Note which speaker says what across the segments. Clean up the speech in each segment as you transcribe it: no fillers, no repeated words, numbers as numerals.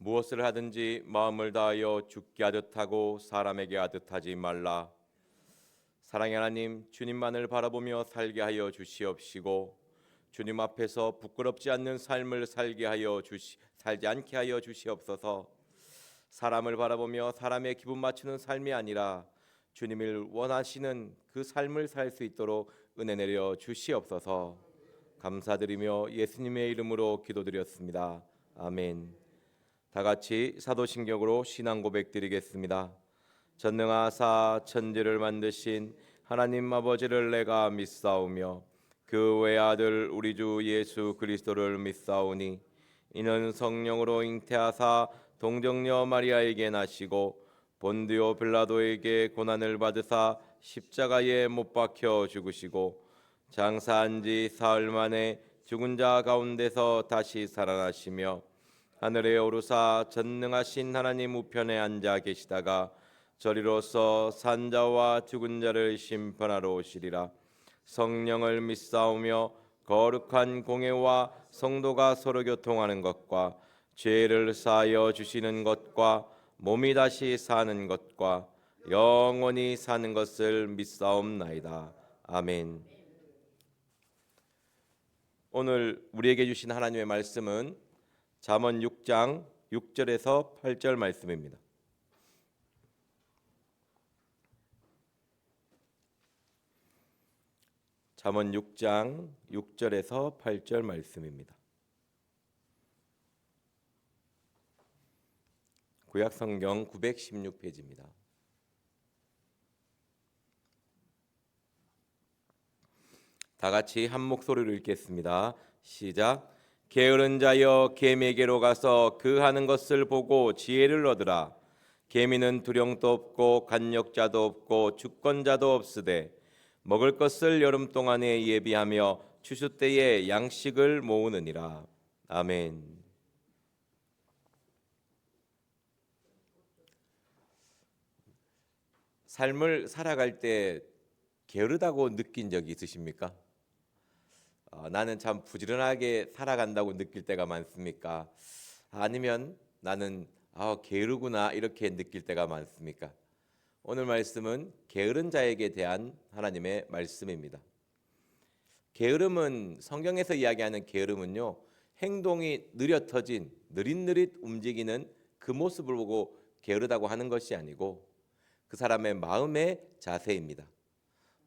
Speaker 1: 무엇을 하든지 마음을 다하여 주께 하듯 하고 사람에게 하듯 하지 말라. 사랑의 하나님, 주님만을 바라보며 살게 하여 주시옵시고 주님 앞에서 부끄럽지 않는 삶을 살지 않게 하여 주시옵소서. 사람을 바라보며 사람의 기분 맞추는 삶이 아니라 주님을 원하시는 그 삶을 살 수 있도록 은혜 내려 주시옵소서. 감사드리며 예수님의 이름으로 기도드렸습니다. 아멘. 다 같이 사도신경으로 신앙 고백 드리겠습니다. 전능하사 천지를 만드신 하나님 아버지를 내가 믿사오며 그 외아들 우리 주 예수 그리스도를 믿사오니 이는 성령으로 잉태하사 동정녀 마리아에게 나시고 본디오 빌라도에게 고난을 받으사 십자가에 못 박혀 죽으시고 장사한 지 사흘 만에 죽은 자 가운데서 다시 살아나시며 하늘에 오르사 전능하신 하나님 우편에 앉아 계시다가 저리로서 산자와 죽은 자를 심판하러 오시리라. 성령을 믿사오며 거룩한 공회와 성도가 서로 교통하는 것과 죄를 사하여 주시는 것과 몸이 다시 사는 것과 영원히 사는 것을 믿사옵나이다. 아멘. 오늘 우리에게 주신 하나님의 말씀은 잠언 6장 6절에서 8절 말씀입니다. 잠언 6장 6절에서 8절 말씀입니다. 구약 성경 916페이지입니다. 다 같이 한 목소리로 읽겠습니다. 시작. 게으른 자여 개미에게로 가서 그 하는 것을 보고 지혜를 얻으라. 개미는 두령도 없고 간역자도 없고 주권자도 없으되 먹을 것을 여름 동안에 예비하며 추수 때에 양식을 모으느니라. 아멘. 삶을 살아갈 때 게으르다고 느낀 적이 있으십니까? 나는 참 부지런하게 살아간다고 느낄 때가 많습니까? 아니면 나는 게으르구나 이렇게 느낄 때가 많습니까? 오늘 말씀은 게으른 자에게 대한 하나님의 말씀입니다. 게으름은 성경에서 이야기하는 게으름은요, 행동이 느릿터진 느릿느릿 움직이는 그 모습을 보고 게으르다고 하는 것이 아니고 그 사람의 마음의 자세입니다.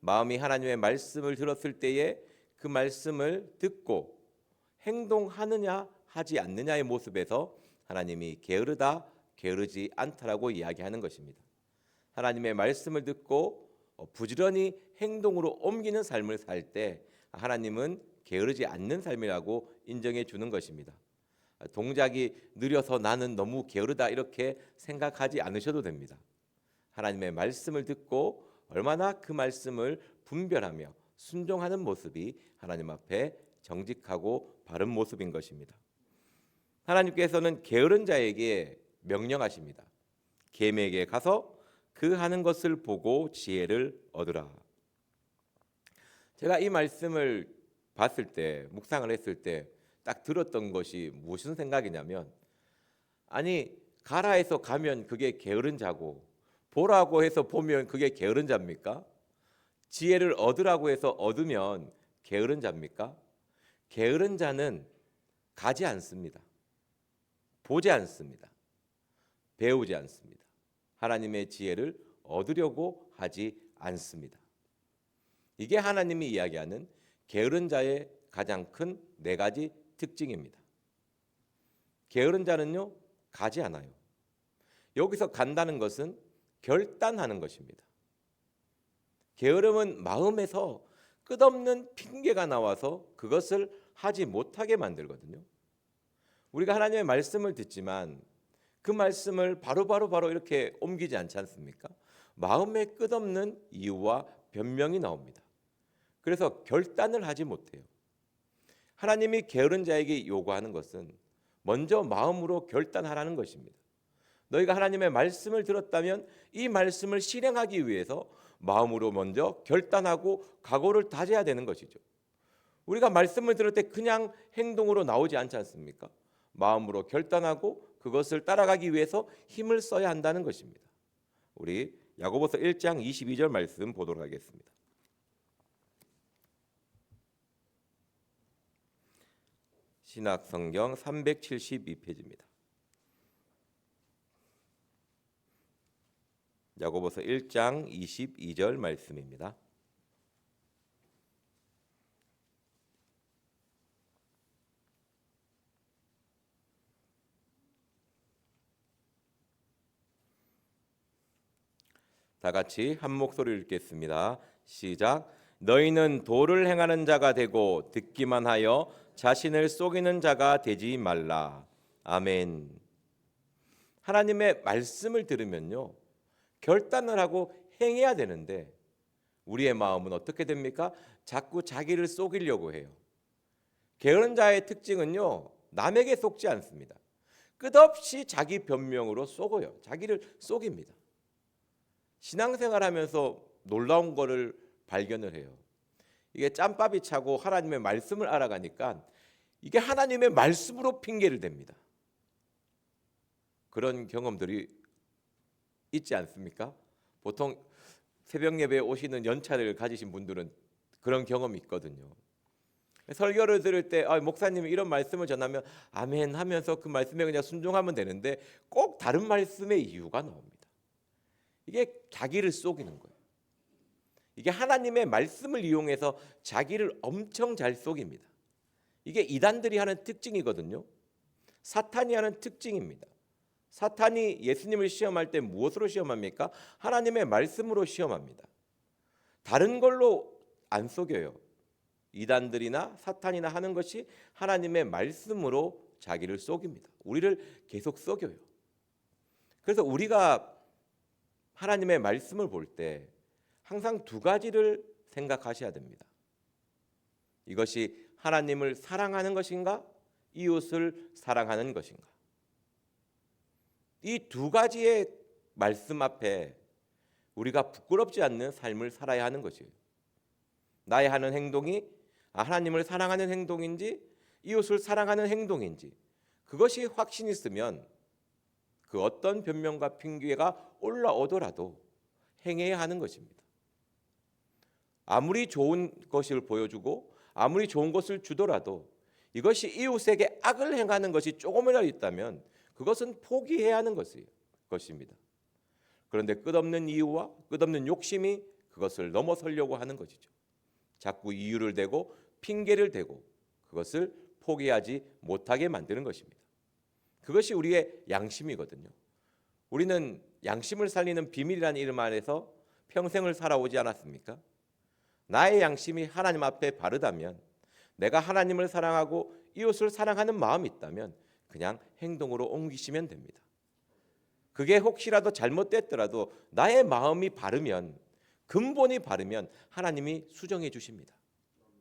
Speaker 1: 마음이 하나님의 말씀을 들었을 때에 그 말씀을 듣고 행동하느냐 하지 않느냐의 모습에서 하나님이 게으르다, 게으르지 않다라고 이야기하는 것입니다. 하나님의 말씀을 듣고 부지런히 행동으로 옮기는 삶을 살 때 하나님은 게으르지 않는 삶이라고 인정해 주는 것입니다. 동작이 느려서 나는 너무 게으르다 이렇게 생각하지 않으셔도 됩니다. 하나님의 말씀을 듣고 얼마나 그 말씀을 분별하며 순종하는 모습이 하나님 앞에 정직하고 바른 모습인 것입니다. 하나님께서는 게으른 자에게 명령하십니다. 개미에게 가서 그 하는 것을 보고 지혜를 얻으라. 제가 이 말씀을 봤을 때, 묵상을 했을 때 딱 들었던 것이 무슨 생각이냐면, 아니 가라 해서 가면 그게 게으른 자고 보라고 해서 보면 그게 게으른 자입니까? 지혜를 얻으라고 해서 얻으면 게으른 자입니까? 게으른 자는 가지 않습니다. 보지 않습니다. 배우지 않습니다. 하나님의 지혜를 얻으려고 하지 않습니다. 이게 하나님이 이야기하는 게으른 자의 가장 큰 네 가지 특징입니다. 게으른 자는요, 가지 않아요. 여기서 간다는 것은 결단하는 것입니다. 게으름은 마음에서 끝없는 핑계가 나와서 그것을 하지 못하게 만들거든요. 우리가 하나님의 말씀을 듣지만 그 말씀을 바로 이렇게 옮기지 않지 않습니까? 마음에 끝없는 이유와 변명이 나옵니다. 그래서 결단을 하지 못해요. 하나님이 게으른 자에게 요구하는 것은 먼저 마음으로 결단하라는 것입니다. 너희가 하나님의 말씀을 들었다면 이 말씀을 실행하기 위해서 마음으로 먼저 결단하고 각오를 다져야 되는 것이죠. 우리가 말씀을 들을 때 그냥 행동으로 나오지 않지 않습니까? 마음으로 결단하고 그것을 따라가기 위해서 힘을 써야 한다는 것입니다. 우리 야고보서 1장 22절 말씀 보도록 하겠습니다. 신약성경 372페이지입니다. 야고보서 1장 22절 말씀입니다. 다 같이 한 목소리로 읽겠습니다. 시작. 너희는 도를 행하는 자가 되고 듣기만 하여 자신을 속이는 자가 되지 말라. 아멘. 하나님의 말씀을 들으면요, 결단을 하고 행해야 되는데 우리의 마음은 어떻게 됩니까? 자꾸 자기를 속이려고 해요. 게으른 자의 특징은요, 남에게 속지 않습니다. 끝없이 자기 변명으로 속어요. 자기를 속입니다. 신앙생활하면서 놀라운 거를 발견을 해요. 이게 짬밥이 차고 하나님의 말씀을 알아가니까 이게 하나님의 말씀으로 핑계를 댑니다. 그런 경험들이 있지 않습니까? 보통 새벽 예배에 오시는 연차를 가지신 분들은 그런 경험이 있거든요. 설교를 들을 때 목사님이 이런 말씀을 전하면 아멘 하면서 그 말씀에 그냥 순종하면 되는데 꼭 다른 말씀의 이유가 나옵니다. 이게 자기를 속이는 거예요. 이게 하나님의 말씀을 이용해서 자기를 엄청 잘 속입니다. 이게 이단들이 하는 특징이거든요. 사탄이 하는 특징입니다. 사탄이 예수님을 시험할 때 무엇으로 시험합니까? 하나님의 말씀으로 시험합니다. 다른 걸로 안 속여요. 이단들이나 사탄이나 하는 것이 하나님의 말씀으로 자기를 속입니다. 우리를 계속 속여요. 그래서 우리가 하나님의 말씀을 볼 때 항상 두 가지를 생각하셔야 됩니다. 이것이 하나님을 사랑하는 것인가? 이웃을 사랑하는 것인가? 이 두 가지의 말씀 앞에 우리가 부끄럽지 않는 삶을 살아야 하는 것이에요. 나의 하는 행동이 하나님을 사랑하는 행동인지 이웃을 사랑하는 행동인지 그것이 확신이 있으면 그 어떤 변명과 핑계가 올라오더라도 행해야 하는 것입니다. 아무리 좋은 것을 보여주고 아무리 좋은 것을 주더라도 이것이 이웃에게 악을 행하는 것이 조금이라도 있다면 그것은 포기해야 하는 것입니다. 그런데 끝없는 이유와 끝없는 욕심이 그것을 넘어서려고 하는 것이죠. 자꾸 이유를 대고 핑계를 대고 그것을 포기하지 못하게 만드는 것입니다. 그것이 우리의 양심이거든요. 우리는 양심을 살리는 비밀이라는 이름 안에서 평생을 살아오지 않았습니까? 나의 양심이 하나님 앞에 바르다면, 내가 하나님을 사랑하고 이웃을 사랑하는 마음이 있다면 그냥 행동으로 옮기시면 됩니다. 그게 혹시라도 잘못됐더라도 나의 마음이 바르면, 근본이 바르면 하나님이 수정해 주십니다.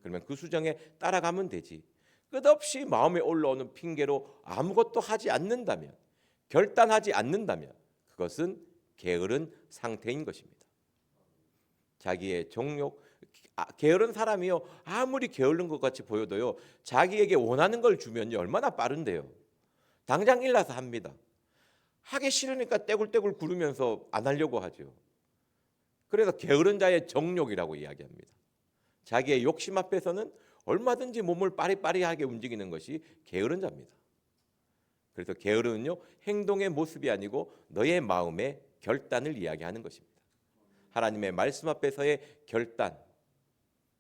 Speaker 1: 그러면 그 수정에 따라가면 되지, 끝없이 마음에 올라오는 핑계로 아무것도 하지 않는다면, 결단하지 않는다면 그것은 게으른 상태인 것입니다. 자기의 정욕, 게으른 사람이요, 아무리 게으른 것 같이 보여도요, 자기에게 원하는 걸 주면 얼마나 빠른데요. 당장 일어나서 합니다. 하기 싫으니까 떼굴떼굴 구르면서 안 하려고 하죠. 그래서 게으른 자의 정욕이라고 이야기합니다. 자기의 욕심 앞에서는 얼마든지 몸을 빠리빠리하게 움직이는 것이 게으른 자입니다. 그래서 게으름은요, 행동의 모습이 아니고 너의 마음의 결단을 이야기하는 것입니다. 하나님의 말씀 앞에서의 결단,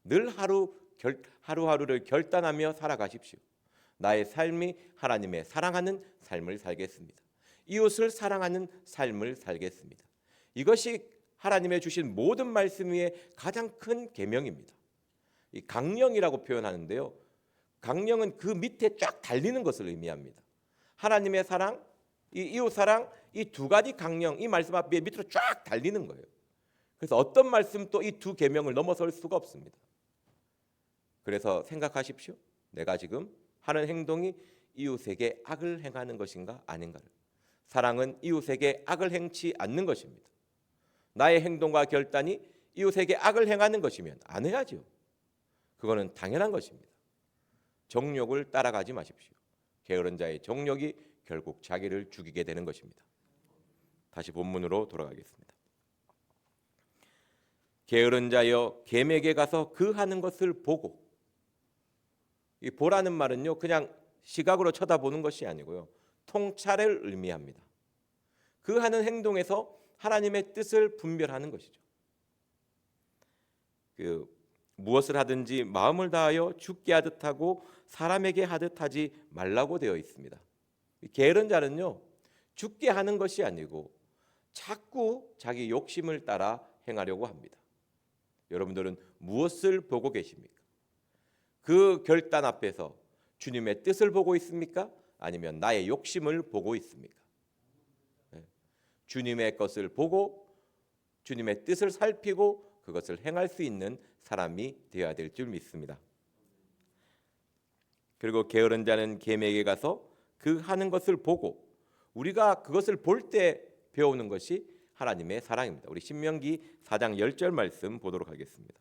Speaker 1: 늘 하루하루를 결단하며 살아가십시오. 나의 삶이 하나님의 사랑하는 삶을 살겠습니다. 이웃을 사랑하는 삶을 살겠습니다. 이것이 하나님의 주신 모든 말씀 위에 가장 큰 계명입니다. 이 강령이라고 표현하는데요, 강령은 그 밑에 쫙 달리는 것을 의미합니다. 하나님의 사랑, 이 이웃 사랑, 이 두 가지 강령, 이 말씀 앞에 밑으로 쫙 달리는 거예요. 그래서 어떤 말씀도 이 두 계명을 넘어설 수가 없습니다. 그래서 생각하십시오. 내가 지금 하는 행동이 이웃에게 악을 행하는 것인가 아닌가를. 사랑은 이웃에게 악을 행치 않는 것입니다. 나의 행동과 결단이 이웃에게 악을 행하는 것이면 안 해야죠. 그거는 당연한 것입니다. 정욕을 따라가지 마십시오. 게으른 자의 정욕이 결국 자기를 죽이게 되는 것입니다. 다시 본문으로 돌아가겠습니다. 게으른 자여 겜에게 가서 그 하는 것을 보고, 이 보라는 말은요 그냥 시각으로 쳐다보는 것이 아니고요 통찰을 의미합니다. 그 하는 행동에서 하나님의 뜻을 분별하는 것이죠. 무엇을 하든지 마음을 다하여 죽게 하듯 하고 사람에게 하듯 하지 말라고 되어 있습니다. 게으른 자는요 죽게 하는 것이 아니고 자꾸 자기 욕심을 따라 행하려고 합니다. 여러분들은 무엇을 보고 계십니까? 그 결단 앞에서 주님의 뜻을 보고 있습니까? 아니면 나의 욕심을 보고 있습니까? 주님의 것을 보고 주님의 뜻을 살피고 그것을 행할 수 있는 사람이 되어야 될 줄 믿습니다. 그리고 게으른 자는 겜에게 가서 그 하는 것을 보고, 우리가 그것을 볼 때 배우는 것이 하나님의 사랑입니다. 우리 신명기 4장 10절 말씀 보도록 하겠습니다.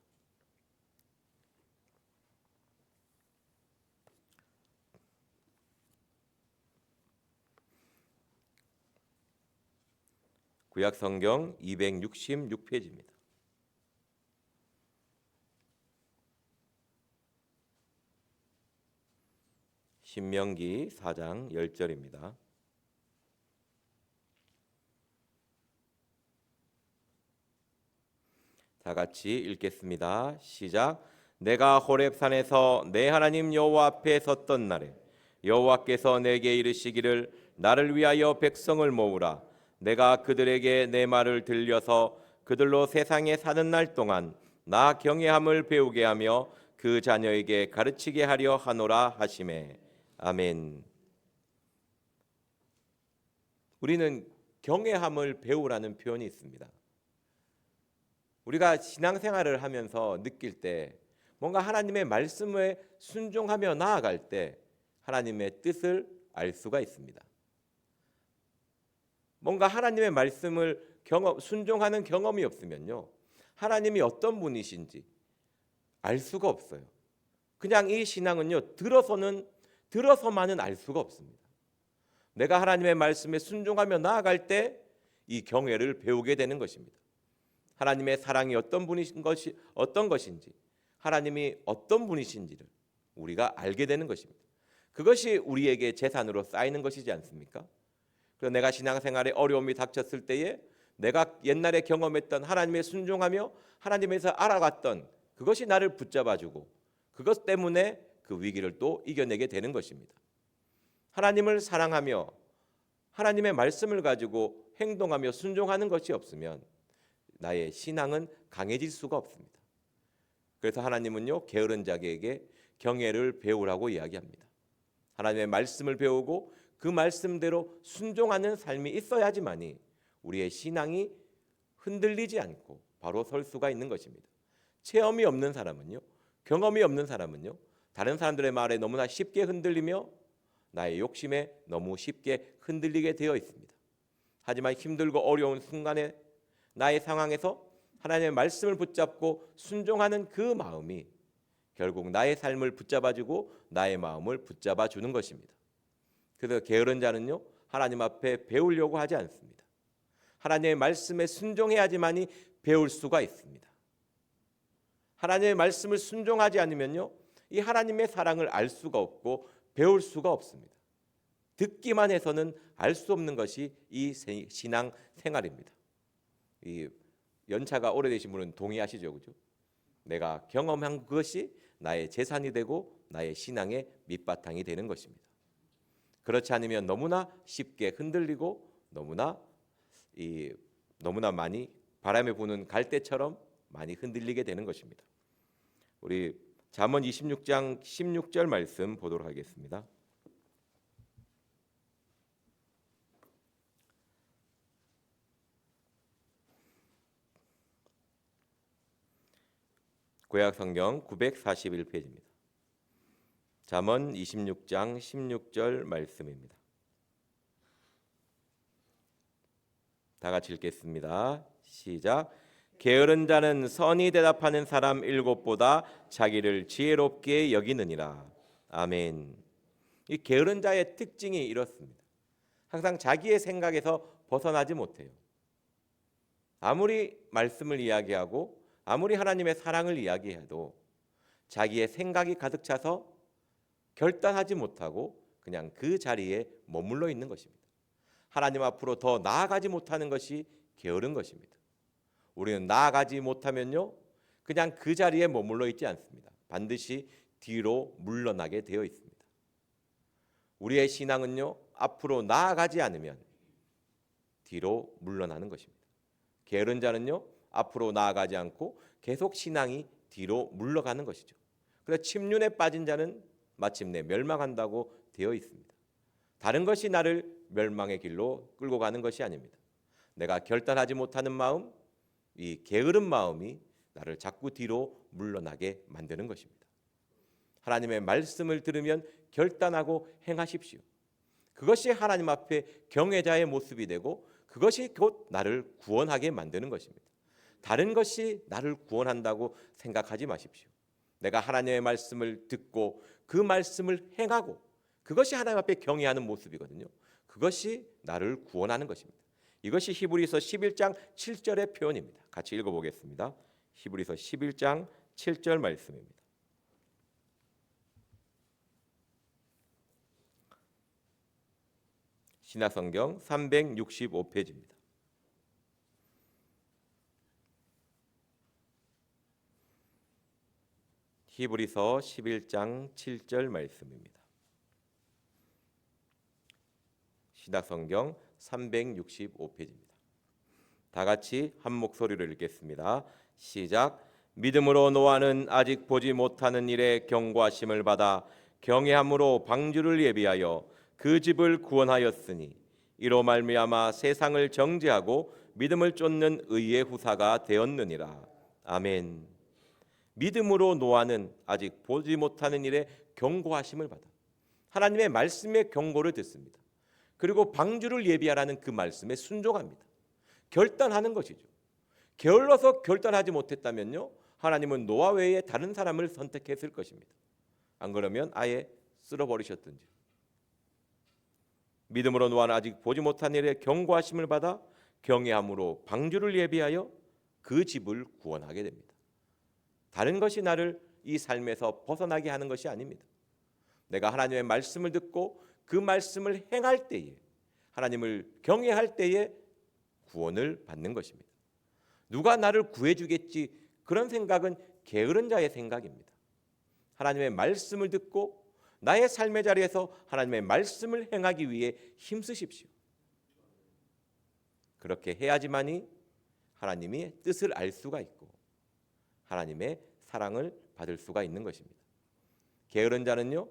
Speaker 1: 구약 성경 266페이지입니다. 신명기 4장 10절입니다. 다 같이 읽겠습니다. 시작. 내가 호렙산에서 내 하나님 여호와 앞에 섰던 날에 여호와께서 내게 이르시기를 나를 위하여 백성을 모으라. 내가 그들에게 내 말을 들려서 그들로 세상에 사는 날 동안 나 경외함을 배우게 하며 그 자녀에게 가르치게 하려 하노라 하시매. 아멘. 우리는 경외함을 배우라는 표현이 있습니다. 우리가 신앙생활을 하면서 느낄 때 뭔가 하나님의 말씀에 순종하며 나아갈 때 하나님의 뜻을 알 수가 있습니다. 뭔가 하나님의 말씀을 순종하는 경험이 없으면요 하나님이 어떤 분이신지 알 수가 없어요. 그냥 이 신앙은요 들어서만은 알 수가 없습니다. 내가 하나님의 말씀에 순종하며 나아갈 때 이 경외를 배우게 되는 것입니다. 하나님의 사랑이 어떤 것인지, 하나님이 어떤 분이신지를 우리가 알게 되는 것입니다. 그것이 우리에게 재산으로 쌓이는 것이지 않습니까? 그래서 내가 신앙생활에 어려움이 닥쳤을 때에 내가 옛날에 경험했던 하나님의 순종하며 하나님에서 알아갔던 그것이 나를 붙잡아주고 그것 때문에 그 위기를 또 이겨내게 되는 것입니다. 하나님을 사랑하며 하나님의 말씀을 가지고 행동하며 순종하는 것이 없으면 나의 신앙은 강해질 수가 없습니다. 그래서 하나님은요 게으른 자에게 경외를 배우라고 이야기합니다. 하나님의 말씀을 배우고 그 말씀대로 순종하는 삶이 있어야지만이 우리의 신앙이 흔들리지 않고 바로 설 수가 있는 것입니다. 체험이 없는 사람은요, 경험이 없는 사람은요, 다른 사람들의 말에 너무나 쉽게 흔들리며 나의 욕심에 너무 쉽게 흔들리게 되어 있습니다. 하지만 힘들고 어려운 순간에 나의 상황에서 하나님의 말씀을 붙잡고 순종하는 그 마음이 결국 나의 삶을 붙잡아주고 나의 마음을 붙잡아주는 것입니다. 그래서 게으른 자는요 하나님 앞에 배우려고 하지 않습니다. 하나님의 말씀에 순종해야지만이 배울 수가 있습니다. 하나님의 말씀을 순종하지 않으면요 이 하나님의 사랑을 알 수가 없고 배울 수가 없습니다. 듣기만 해서는 알 수 없는 것이 이 신앙 생활입니다. 이 연차가 오래되신 분은 동의하시죠, 그죠? 내가 경험한 그것이 나의 재산이 되고 나의 신앙의 밑바탕이 되는 것입니다. 그렇지 않으면 너무나 쉽게 흔들리고 너무나 많이 바람에 부는 갈대처럼 많이 흔들리게 되는 것입니다. 우리 잠언 26장 16절 말씀 보도록 하겠습니다. 구약 성경 941페이지입니다. 잠언 26장 16절 말씀입니다. 다 같이 읽겠습니다. 시작. 게으른 자는 선히 대답하는 사람 7보다 자기를 지혜롭게 여기느니라. 아멘. 이 게으른 자의 특징이 이렇습니다. 항상 자기의 생각에서 벗어나지 못해요. 아무리 말씀을 이야기하고 아무리 하나님의 사랑을 이야기해도 자기의 생각이 가득 차서 결단하지 못하고 그냥 그 자리에 머물러 있는 것입니다. 하나님 앞으로 더 나아가지 못하는 것이 게으른 것입니다. 우리는 나아가지 못하면요, 그냥 그 자리에 머물러 있지 않습니다. 반드시 뒤로 물러나게 되어 있습니다. 우리의 신앙은요, 앞으로 나아가지 않으면 뒤로 물러나는 것입니다. 게으른 자는요, 앞으로 나아가지 않고 계속 신앙이 뒤로 물러가는 것이죠. 그래서 침륜에 빠진 자는 마침내 멸망한다고 되어 있습니다. 다른 것이 나를 멸망의 길로 끌고 가는 것이 아닙니다. 내가 결단하지 못하는 마음, 이 게으른 마음이 나를 자꾸 뒤로 물러나게 만드는 것입니다. 하나님의 말씀을 들으면 결단하고 행하십시오. 그것이 하나님 앞에 경외자의 모습이 되고 그것이 곧 나를 구원하게 만드는 것입니다. 다른 것이 나를 구원한다고 생각하지 마십시오. 내가 하나님의 말씀을 듣고 그 말씀을 행하고 그것이 하나님 앞에 경외하는 모습이거든요. 그것이 나를 구원하는 것입니다. 이것이 히브리서 11장 7절의 표현입니다. 같이 읽어보겠습니다. 히브리서 11장 7절 말씀입니다. 신약성경 365페이지입니다. 히브리서 11장 7절 말씀입니다. 신약성경 365페이지입니다. 다 같이 한 목소리로 읽겠습니다. 시작. 믿음으로 노아는 아직 보지 못하는 일에 경고하심을 받아 경외함으로 방주를 예비하여 그 집을 구원하였으니 이로 말미암아 세상을 정죄하고 믿음을 쫓는 의의 후사가 되었느니라. 아멘. 믿음으로 노아는 아직 보지 못하는 일에 경고하심을 받아 하나님의 말씀의 경고를 듣습니다. 그리고 방주를 예비하라는 그 말씀에 순종합니다. 결단하는 것이죠. 게을러서 결단하지 못했다면요, 하나님은 노아 외에 다른 사람을 선택했을 것입니다. 안 그러면 아예 쓸어버리셨든지. 믿음으로 노아는 아직 보지 못한 일에 경고하심을 받아 경외함으로 방주를 예비하여 그 집을 구원하게 됩니다. 다른 것이 나를 이 삶에서 벗어나게 하는 것이 아닙니다. 내가 하나님의 말씀을 듣고 그 말씀을 행할 때에, 하나님을 경외할 때에 구원을 받는 것입니다. 누가 나를 구해주겠지, 그런 생각은 게으른 자의 생각입니다. 하나님의 말씀을 듣고 나의 삶의 자리에서 하나님의 말씀을 행하기 위해 힘쓰십시오. 그렇게 해야지만이 하나님의 뜻을 알 수가 있고 하나님의 사랑을 받을 수가 있는 것입니다. 게으른 자는요,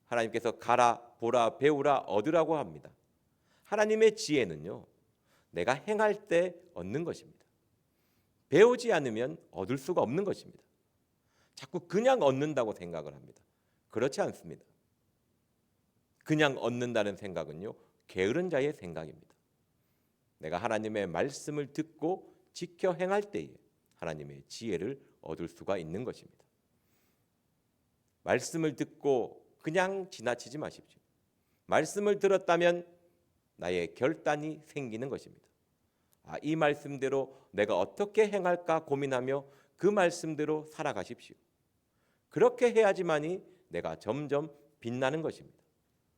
Speaker 1: 하나님께서 가라, 보라, 배우라, 얻으라고 합니다. 하나님의 지혜는요, 내가 행할 때 얻는 것입니다. 배우지 않으면 얻을 수가 없는 것입니다. 자꾸 그냥 얻는다고 생각을 합니다. 그렇지 않습니다. 그냥 얻는다는 생각은요, 게으른 자의 생각입니다. 내가 하나님의 말씀을 듣고 지켜 행할 때에 하나님의 지혜를 얻을 수가 있는 것입니다. 말씀을 듣고 그냥 지나치지 마십시오. 말씀을 들었다면 나의 결단이 생기는 것입니다. 이 말씀대로 내가 어떻게 행할까 고민하며 그 말씀대로 살아가십시오. 그렇게 해야지만이 내가 점점 빛나는 것입니다.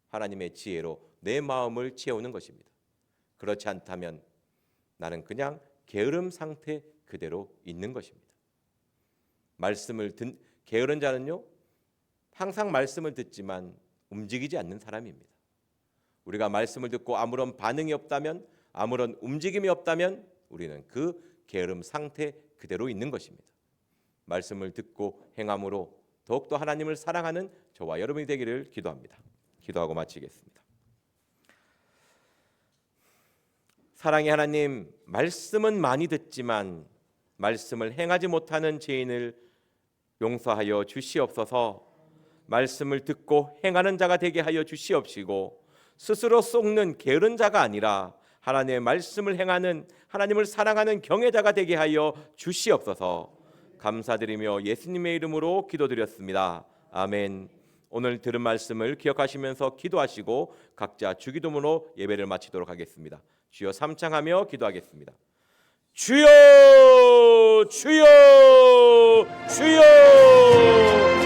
Speaker 1: 하나님의 지혜로 내 마음을 채우는 것입니다. 그렇지 않다면 나는 그냥 게으름 상태 그대로 있는 것입니다. 게으른 자는요, 항상 말씀을 듣지만 움직이지 않는 사람입니다. 우리가 말씀을 듣고 아무런 반응이 없다면, 아무런 움직임이 없다면 우리는 그 게으름 상태 그대로 있는 것입니다. 말씀을 듣고 행함으로 더욱더 하나님을 사랑하는 저와 여러분이 되기를 기도합니다. 기도하고 마치겠습니다. 사랑의 하나님, 말씀은 많이 듣지만 말씀을 행하지 못하는 죄인을 용서하여 주시옵소서. 말씀을 듣고 행하는 자가 되게 하여 주시옵시고 스스로 속는 게으른 자가 아니라 하나님의 말씀을 행하는, 하나님을 사랑하는 경외자가 되게 하여 주시옵소서. 감사드리며 예수님의 이름으로 기도드렸습니다. 아멘. 오늘 들은 말씀을 기억하시면서 기도하시고 각자 주기도문으로 예배를 마치도록 하겠습니다. 주여 삼창하며 기도하겠습니다. 주여 주여 주여